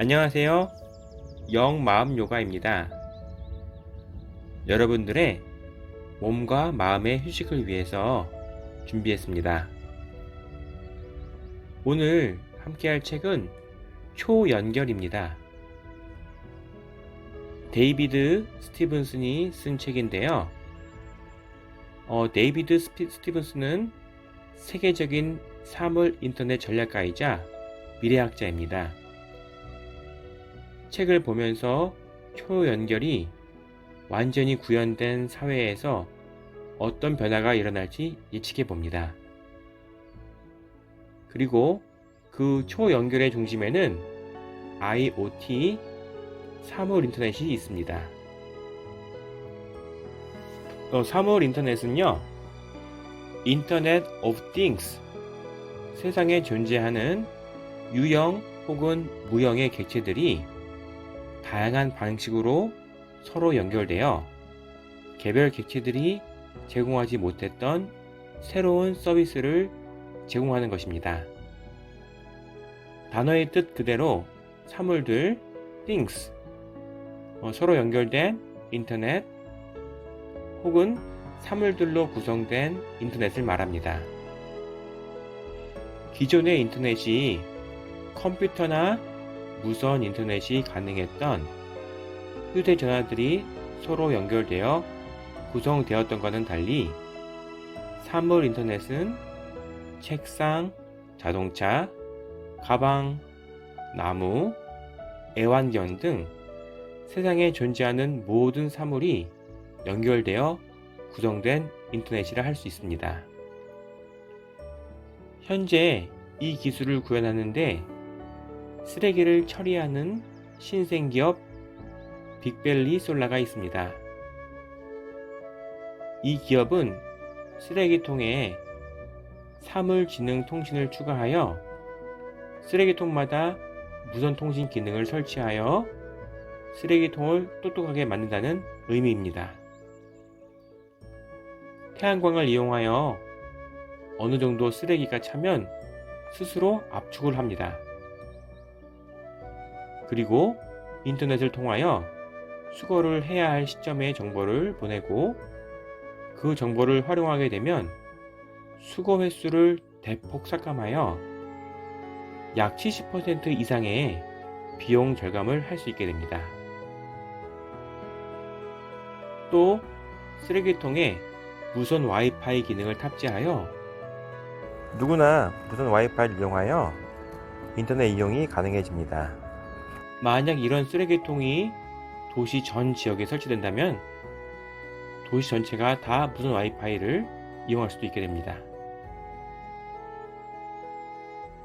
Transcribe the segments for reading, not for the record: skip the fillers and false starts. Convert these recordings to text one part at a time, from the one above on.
안녕하세요. 영마음 요가입니다. 여러분들의 몸과 마음의 휴식을 위해서 준비했습니다. 오늘 함께할 책은 초연결입니다. 데이비드 스티븐슨이 쓴 책인데요. 데이비드 스티븐슨은 세계적인 사물 인터넷 전략가이자 미래학자입니다. 책을 보면서 초연결이 완전히 구현된 사회에서 어떤 변화가 일어날지 예측해 봅니다. 그리고 그 초연결의 중심에는 IoT, 사물 인터넷이 있습니다. 사물 인터넷은요, 인터넷 오브 띵스, 세상에 존재하는 유형 혹은 무형의 객체들이 다양한 방식으로 서로 연결되어 개별 객체들이 제공하지 못했던 새로운 서비스를 제공하는 것입니다. 단어의 뜻 그대로 사물들, things, 서로 연결된 인터넷 혹은 사물들로 구성된 인터넷을 말합니다. 기존의 인터넷이 컴퓨터나 무선 인터넷이 가능했던 휴대전화들이 서로 연결되어 구성되었던 것과는 달리 사물 인터넷은 책상, 자동차, 가방, 나무, 애완견 등 세상에 존재하는 모든 사물이 연결되어 구성된 인터넷이라 할 수 있습니다. 현재 이 기술을 구현하는데 쓰레기를 처리하는 신생기업 빅벨리 솔라가 있습니다. 이 기업은 쓰레기통에 사물지능 통신을 추가하여 쓰레기통마다 무선통신 기능을 설치하여 쓰레기통을 똑똑하게 만든다는 의미입니다. 태양광을 이용하여 어느 정도 쓰레기가 차면 스스로 압축을 합니다. 그리고 인터넷을 통하여 수거를 해야 할 시점의 정보를 보내고 그 정보를 활용하게 되면 수거 횟수를 대폭 삭감하여 약 70% 이상의 비용 절감을 할 수 있게 됩니다. 또 쓰레기통에 무선 와이파이 기능을 탑재하여 누구나 무선 와이파이를 이용하여 인터넷 이용이 가능해집니다. 만약 이런 쓰레기통이 도시 전 지역에 설치된다면 도시 전체가 다 무선 와이파이를 이용할 수도 있게 됩니다.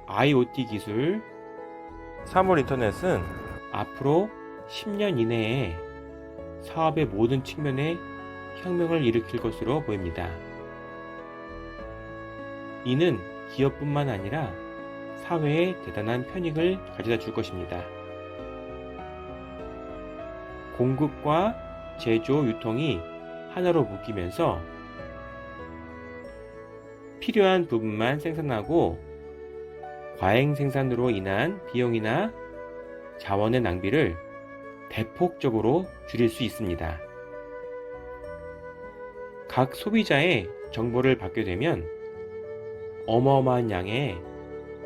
IoT 기술, 사물 인터넷은 앞으로 10년 이내에 사업의 모든 측면에 혁명을 일으킬 것으로 보입니다. 이는 기업뿐만 아니라 사회에 대단한 편익을 가져다 줄 것입니다. 공급과 제조, 유통이 하나로 묶이면서 필요한 부분만 생산하고 과잉 생산으로 인한 비용이나 자원의 낭비를 대폭적으로 줄일 수 있습니다. 각 소비자의 정보를 받게 되면 어마어마한 양의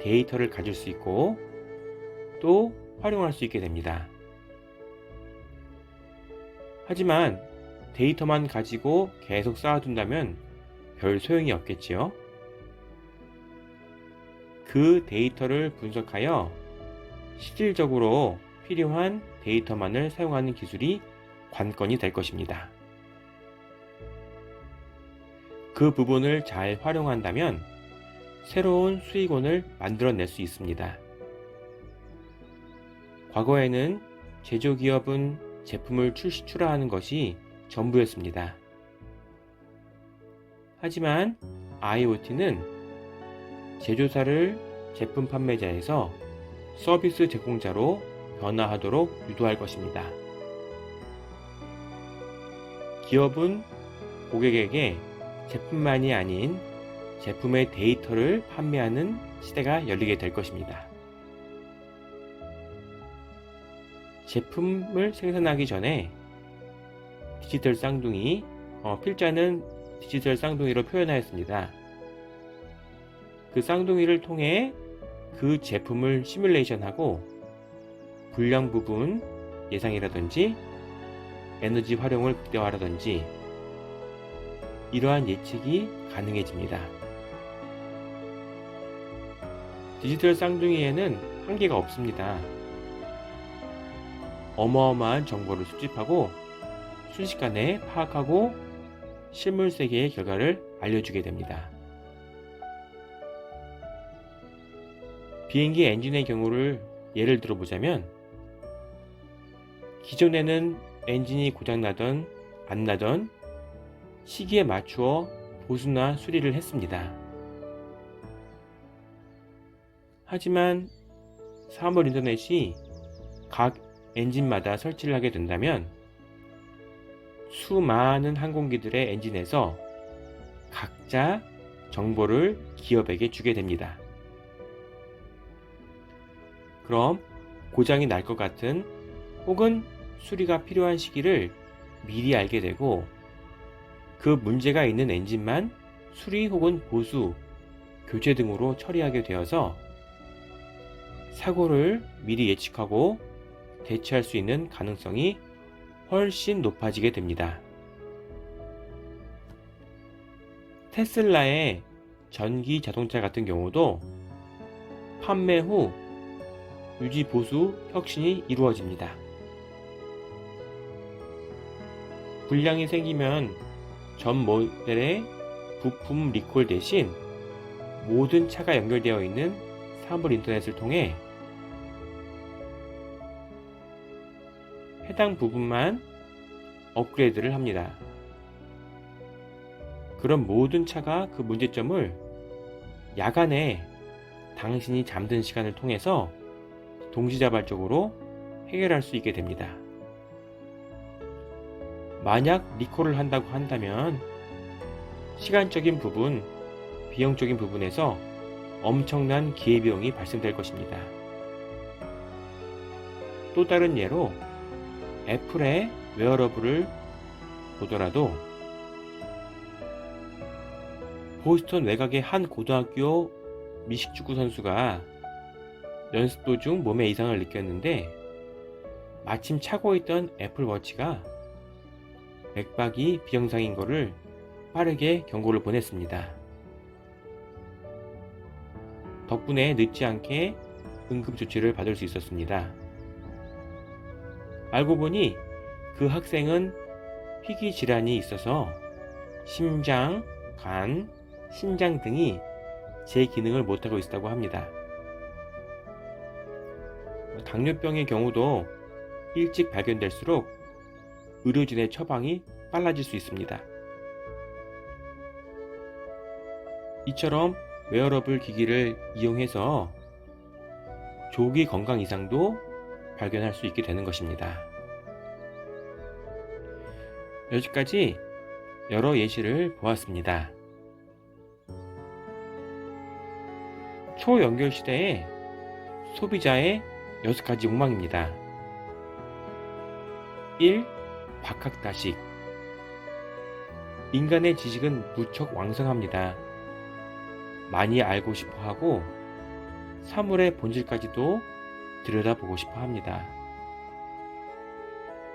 데이터를 가질 수 있고 또 활용할 수 있게 됩니다. 하지만 데이터만 가지고 계속 쌓아둔다면 별 소용이 없겠지요. 그 데이터를 분석하여 실질적으로 필요한 데이터만을 사용하는 기술이 관건이 될 것입니다. 그 부분을 잘 활용한다면 새로운 수익원을 만들어낼 수 있습니다. 과거에는 제조기업은 제품을 출하하는 것이 전부였습니다. 하지만 IoT는 제조사를 제품 판매자에서 서비스 제공자로 변화하도록 유도할 것입니다. 기업은 고객에게 제품만이 아닌 제품의 데이터를 판매하는 시대가 열리게 될 것입니다. 제품을 생산하기 전에 디지털 쌍둥이, 필자는 디지털 쌍둥이로 표현하였습니다. 그 쌍둥이를 통해 그 제품을 시뮬레이션하고 불량 부분 예상이라든지 에너지 활용을 극대화라든지 이러한 예측이 가능해집니다. 디지털 쌍둥이에는 한계가 없습니다. 어마어마한 정보를 수집하고 순식간에 파악하고 실물 세계의 결과를 알려주게 됩니다. 비행기 엔진의 경우를 예를 들어보자면 기존에는 엔진이 고장나던 안 나던 시기에 맞추어 보수나 수리를 했습니다. 하지만 사물 인터넷이 각 엔진마다 설치를 하게 된다면 수많은 항공기들의 엔진에서 각자 정보를 기업에게 주게 됩니다. 그럼 고장이 날 것 같은 혹은 수리가 필요한 시기를 미리 알게 되고 그 문제가 있는 엔진만 수리 혹은 보수, 교체 등으로 처리하게 되어서 사고를 미리 예측하고 대처할 수 있는 가능성이 훨씬 높아지게 됩니다. 테슬라의 전기 자동차 같은 경우도 판매 후 유지 보수 혁신이 이루어집니다. 불량이 생기면 전 모델의 부품 리콜 대신 모든 차가 연결되어 있는 사물 인터넷을 통해 해당 부분만 업그레이드를 합니다. 그럼 모든 차가 그 문제점을 야간에 당신이 잠든 시간을 통해서 동시다발적으로 해결할 수 있게 됩니다. 만약 리콜을 한다고 한다면 시간적인 부분, 비용적인 부분에서 엄청난 기회비용이 발생될 것입니다. 또 다른 예로 애플의 웨어러블을 보더라도 보스턴 외곽의 한 고등학교 미식축구 선수가 연습 도중 몸에 이상을 느꼈는데 마침 차고 있던 애플워치가 맥박이 비정상인 것을 빠르게 경고를 보냈습니다. 덕분에 늦지 않게 응급조치를 받을 수 있었습니다. 알고 보니 그 학생은 희귀질환이 있어서 심장, 간, 신장 등이 제 기능을 못하고 있었다고 합니다. 당뇨병의 경우도 일찍 발견될수록 의료진의 처방이 빨라질 수 있습니다. 이처럼 웨어러블 기기를 이용해서 조기 건강 이상도 발견할 수 있게 되는 것입니다. 여기까지 여러 예시를 보았습니다. 초연결 시대의 소비자의 6가지 욕망입니다. 1. 박학다식. 인간의 지식은 무척 왕성합니다. 많이 알고 싶어 하고 사물의 본질까지도 들여다보고 싶어 합니다.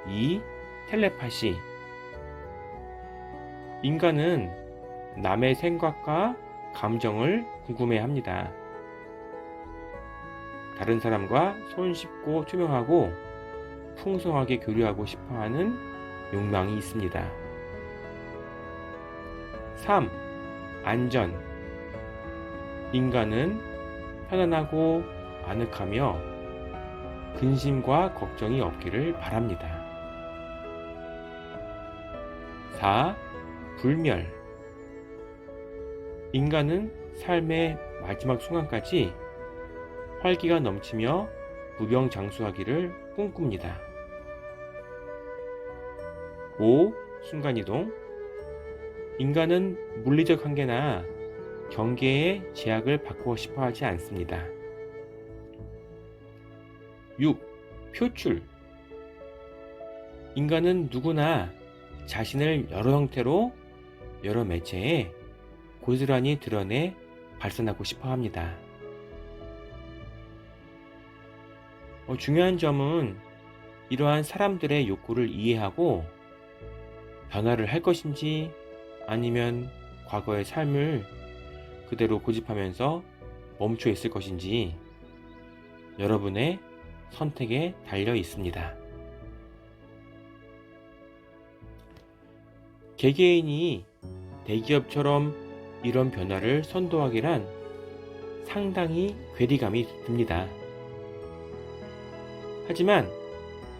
2. 텔레파시. 인간은 남의 생각과 감정을 궁금해 합니다. 다른 사람과 손쉽고 투명하고 풍성하게 교류하고 싶어 하는 욕망이 있습니다. 3. 안전. 인간은 편안하고 아늑하며 근심과 걱정이 없기를 바랍니다. 4. 불멸. 인간은 삶의 마지막 순간까지 활기가 넘치며 무병장수하기를 꿈꿉니다. 5. 순간이동. 인간은 물리적 한계나 경계의 제약을 바꾸고 싶어 하지 않습니다. 6. 표출. 인간은 누구나 자신을 여러 형태로 여러 매체에 고스란히 드러내 발산하고 싶어 합니다. 중요한 점은 이러한 사람들의 욕구를 이해하고 변화를 할 것인지 아니면 과거의 삶을 그대로 고집하면서 멈춰 있을 것인지 여러분의 선택에 달려 있습니다. 개개인이 대기업처럼 이런 변화를 선도하기란 상당히 괴리감이 듭니다. 하지만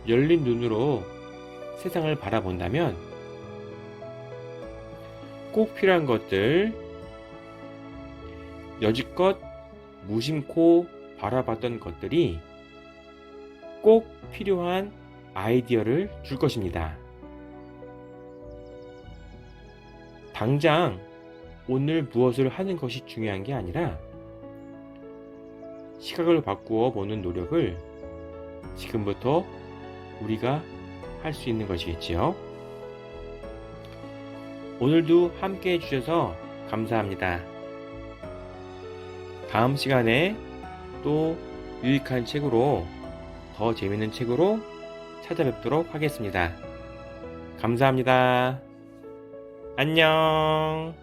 열린 눈으로 세상을 바라본다면 꼭 필요한 것들, 여지껏 무심코 바라봤던 것들이 꼭 필요한 아이디어를 줄 것입니다. 당장 오늘 무엇을 하는 것이 중요한 게 아니라 시각을 바꾸어 보는 노력을 지금부터 우리가 할 수 있는 것이겠지요. 오늘도 함께 해주셔서 감사합니다. 다음 시간에 또 유익한 책으로, 더 재밌는 책으로 찾아뵙도록 하겠습니다. 감사합니다. 안녕.